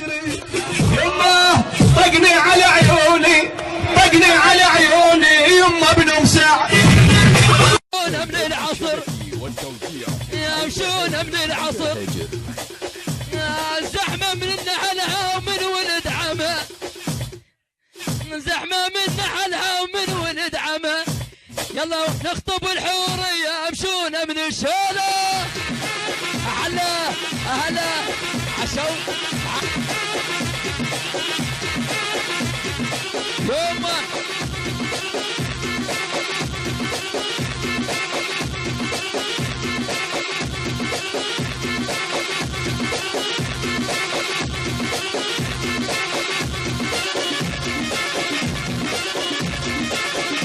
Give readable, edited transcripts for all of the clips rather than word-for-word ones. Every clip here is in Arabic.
يمه طقني على عيوني، طقني على عيوني يمه ابن مساعد. يمشون من العصر يمشون من العصر، زحمة من نحلها ومن ولد عمه، زحمة من نحلها ومن ولد عمه. يلا نخطب الحورية يمشون من الشولة. أهلا أهلا عشو يوم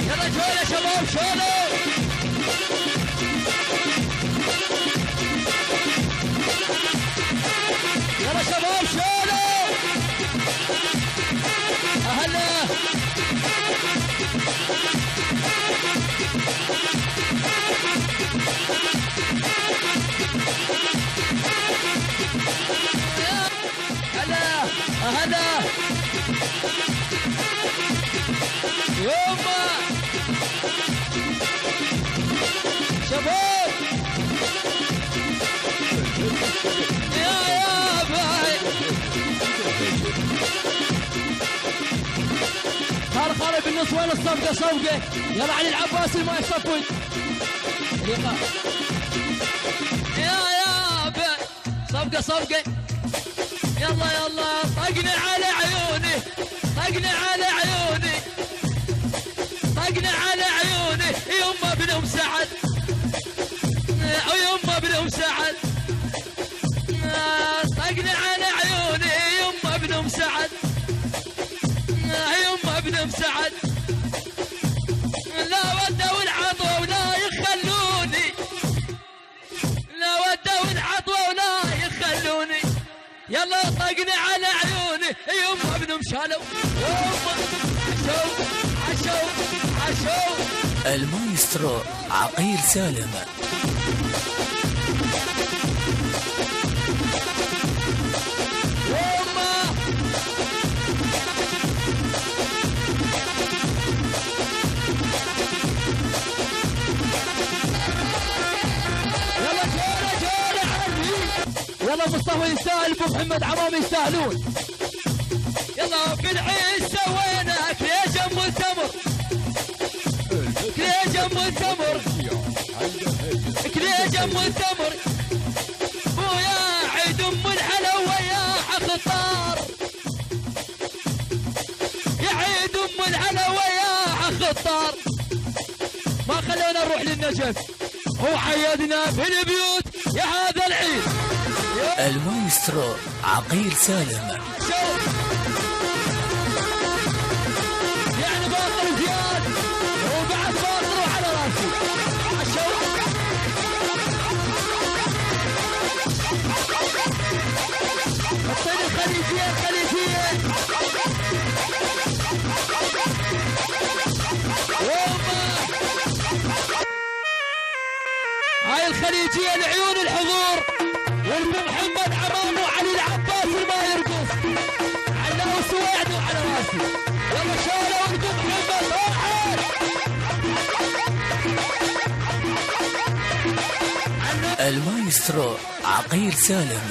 يلا شولة شباب شولة. يلا شباب شولة. أهلا هلا هلا يوما شباب يا باي. صار خالد بالنص وين الصفقة صفقة. يلا علي العباسي ما يصفق يا باي صفقة صفقة. يلا يلا طقني على عيوني، طقني على عيوني، طقني على عيوني يما ابن مساعد، يما ابن مساعد. طقني على عيوني يما ابن مساعد، يما ابن مساعد. لا ودوا العطوا ولا يخلوني، لا ودوا العطوا ولا يخلوني. يلا طقني على عيوني يما ابن مشالو، يما عشو عشو عشو. المايسترو عقيل سالم. يلا مصطفى يستاهل، ابو محمد عمام يستاهلون. يلا بالعيش سوينا كليجة ملتمر، كليجة ملتمر، كليجة ملتمر. ويا عيد ام الحلوة يا خطار، يا عيد ام الحلوة يا خطار. ما خلينا نروح للنجف وعيدنا في البيوت يا هذا العيد. المايسترو عقيل سالم. يعني باطل زياد وبعد باطل على راسي. الطين الخليجية الخليجية. هاي الخليجية لعيون الحضور، والبو محمد عمام وعلي العباس ما يرقص. علاه سويعد وعلى راسي. يلا شالوا والبو محمد واحد. المايسترو عقيل سالم.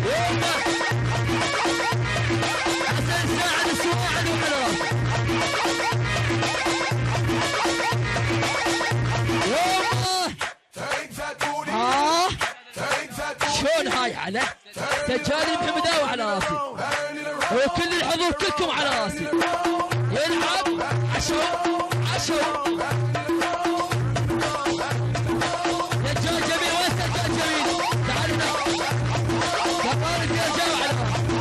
يوما حسن ساعد سويعد وعلى راسي. شلون هاي على سجالي محمداوي على راسي، وكل الحضور كلكم على راسي. يلعب عشو عشو. سجال جميل، وين سجال جميل؟ تعالوا هنا. كفارة يا جماعة على راسي.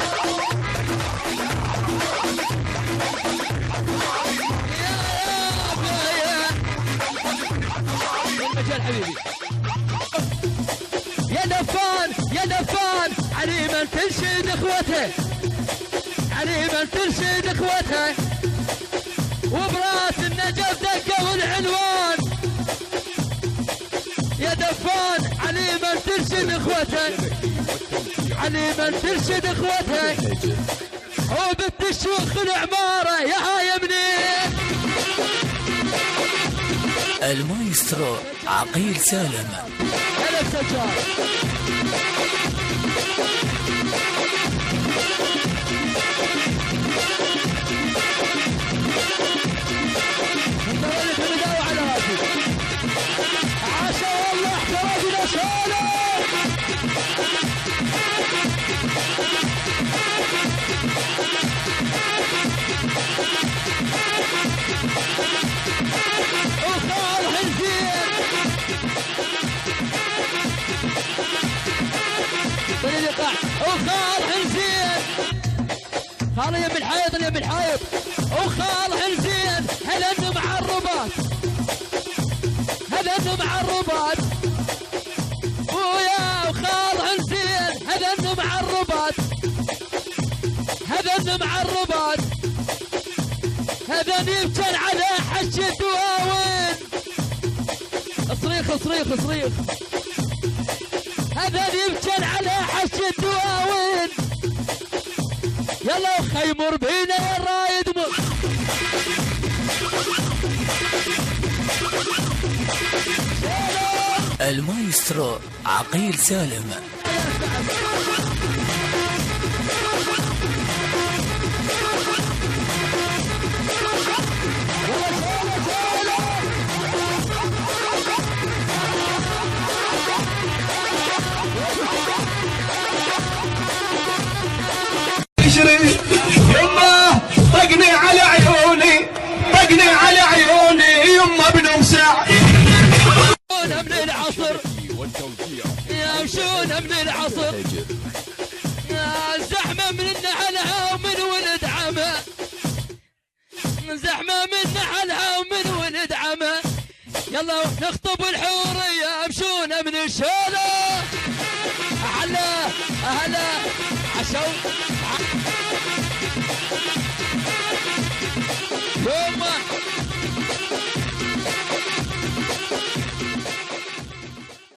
يا المجال حبيبي. يا دفان يا دفان، عليما ترشد اخوته، عليما ترشد اخوته. وبراس النجف دقوا العنوان. يا دفان عليما ترشد اخوته. عليما ترشد اخوتك وبنت الشيوخ العماره يا هايمني. المايسترو عقيل سالم. هلا بسجار. وخال حنزين خال يم الحيط يم الحيط وخال حنزين هل انه مع الرباط هل انه مع الرباط ويا وخال حنزين هل انه مع الرباط هذا انه مع الرباط هذا يبتل على حش الدواوين صريخ صريخ صريخ هذا يبتل على حش الدواوين يلا خيمر بينا يا الرايد المايسترو عقيل سالم. يمه طقني على عيوني طقني على عيوني يمه بنمسع من العصر يا وشونا من العصر يا زحمه من نحلها ومن ولد عمه زحمه من نحلها ومن ولد عمه يلا نختم